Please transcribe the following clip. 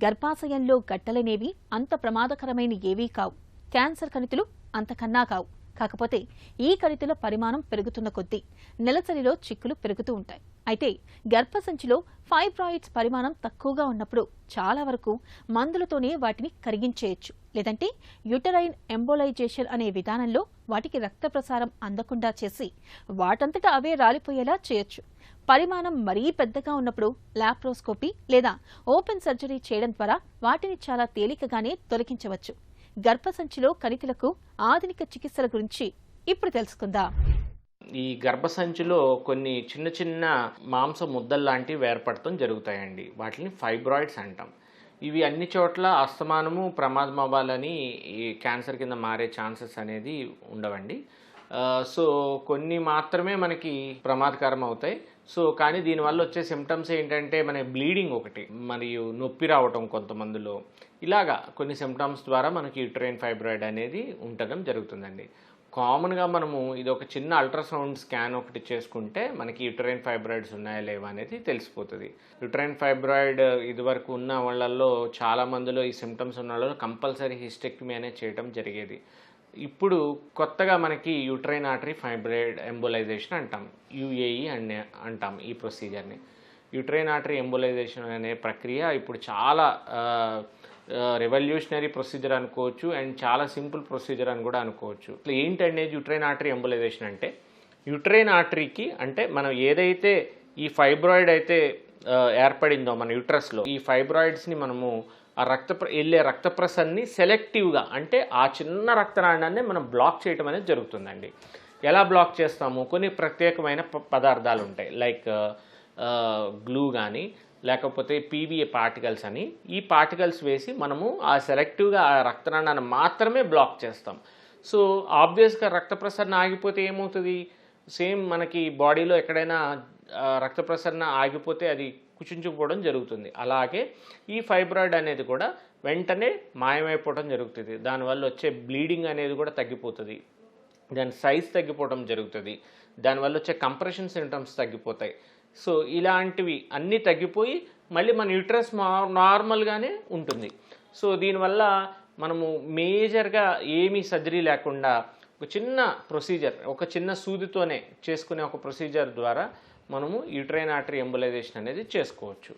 గర్భాశయంలో గడ్డలనేవి అంత ప్రమాదకరమైన ఏవీ కావు. క్యాన్సర్ కణితులు అంతకన్నా కావు. కాకపోతే ఈ కణితుల పరిమాణం పెరుగుతున్న కొద్దీ నెలసరిలో చిక్కులు పెరుగుతూ ఉంటాయి. అయితే గర్భసంచిలో ఫైబ్రాయిడ్స్ పరిమాణం తక్కువగా ఉన్నప్పుడు చాలా వరకు మందులతోనే వాటిని కరిగించేయచ్చు. లేదంటే యూటరైన్ ఎంబోలైజేషన్ అనే విధానంలో వాటికి రక్త ప్రసారం అందకుండా చేసి వాటంతటా అవే రాలిపోయేలా చేయొచ్చు. పరిమాణం మరీ పెద్దగా ఉన్నప్పుడు లాప్రోస్కోపీ లేదా ఓపెన్ సర్జరీ చేయడం ద్వారా వాటిని చాలా తేలికగానే తొలగించవచ్చు. గర్భసంచిలో కణితులకు ఆధునిక చికిత్సల గురించి ఇప్పుడు తెలుసుకుందాం. ఈ గర్భసంచిలో కొన్ని చిన్న చిన్న మాంస ముద్దల్లాంటివి ఏర్పడటం జరుగుతాయండి. వాటిని ఫైబ్రాయిడ్స్ అంటాం. ఇవి అన్ని చోట్ల అస్తమానము ప్రమాదం అవ్వాలని ఈ క్యాన్సర్ కింద మారే ఛాన్సెస్ అనేది ఉండవండి. సో కొన్ని మాత్రమే మనకి ప్రమాదకరం అవుతాయి. కానీ దీనివల్ల వచ్చే సిమ్టమ్స్ ఏంటంటే మన బ్లీడింగ్ ఒకటి, మరియు నొప్పి రావటం కొంతమందిలో, ఇలాగా కొన్ని సిమ్టమ్స్ ద్వారా మనకి యూటరైన్ ఫైబ్రాయిడ్ అనేది ఉండడం జరుగుతుందండి. కామన్గా మనము ఇది ఒక చిన్న అల్ట్రాసౌండ్ స్కాన్ ఒకటి చేసుకుంటే మనకి యూటరైన్ ఫైబ్రాయిడ్స్ ఉన్నాయా లేవా అనేది తెలిసిపోతుంది. యూటరైన్ ఫైబ్రాయిడ్ ఇదివరకు ఉన్న వాళ్ళల్లో చాలా మందిలో ఈ సిమ్టమ్స్ ఉన్న వాళ్ళలో కంపల్సరీ హిస్టెక్టమీ అనేది చేయడం జరిగేది. ఇప్పుడు కొత్తగా మనకి యూటరైన్ ఆర్టరీ ఫైబ్రాయిడ్ ఎంబోలైజేషన్ అంటాం, యుఏఈ అంటాం ఈ ప్రొసీజర్ని. యూటరైన్ ఆర్టరీ ఎంబోలైజేషన్ అనే ప్రక్రియ ఇప్పుడు చాలా రెవల్యూషనరీ ప్రొసీజర్ అనుకోవచ్చు అండ్ చాలా సింపుల్ ప్రొసీజర్ అని కూడా అనుకోవచ్చు. ఏంటనేది యూటరైన్ ఆర్టరీ ఎంబోలైజేషన్ అంటే, యూటరైన్ ఆర్టరీకి అంటే మనం ఏదైతే ఈ ఫైబ్రాయిడ్ అయితే ఏర్పడిందో మన యూట్రస్లో, ఈ ఫైబ్రాయిడ్స్ని మనము ఆ వెళ్ళే రక్త ప్రసరణని సెలెక్టివ్గా, అంటే ఆ చిన్న రక్తనాళాన్ని మనం బ్లాక్ చేయటం అనేది జరుగుతుందండి. ఎలా బ్లాక్ చేస్తాము? కొన్ని ప్రత్యేకమైన పదార్థాలు ఉంటాయి, లైక్ గ్లూ కానీ లేకపోతే పీవీఏ పార్టికల్స్ అని. ఈ పార్టికల్స్ వేసి మనము ఆ సెలెక్టివ్గా ఆ రక్తనాళాన్ని మాత్రమే బ్లాక్ చేస్తాం. సో ఆబ్వియస్గా రక్త ప్రసరణ ఆగిపోతే ఏమవుతుంది? సేమ్ మనకి బాడీలో ఎక్కడైనా రక్త ప్రసరణ ఆగిపోతే అది కుచించుకుపోవడం జరుగుతుంది. అలాగే ఈ ఫైబ్రాయిడ్ అనేది కూడా వెంటనే మాయమైపోవడం జరుగుతుంది. దానివల్ల వచ్చే బ్లీడింగ్ అనేది కూడా తగ్గిపోతుంది, దాని సైజ్ తగ్గిపోవడం జరుగుతుంది, దానివల్ల వచ్చే కంప్రెషన్ సింటమ్స్ తగ్గిపోతాయి. సో ఇలాంటివి అన్నీ తగ్గిపోయి మళ్ళీ మన యూట్రస్ నార్మల్గానే ఉంటుంది. సో దీనివల్ల మనము మేజర్గా ఏమీ సర్జరీ లేకుండా ఒక చిన్న ప్రొసీజర్, ఒక చిన్న సూదితోనే చేసుకునే ఒక ప్రొసీజర్ ద్వారా మనము యూటరైన్ ఆర్టరీ ఎంబోలైజేషన్ అనేది చేసుకోవచ్చు.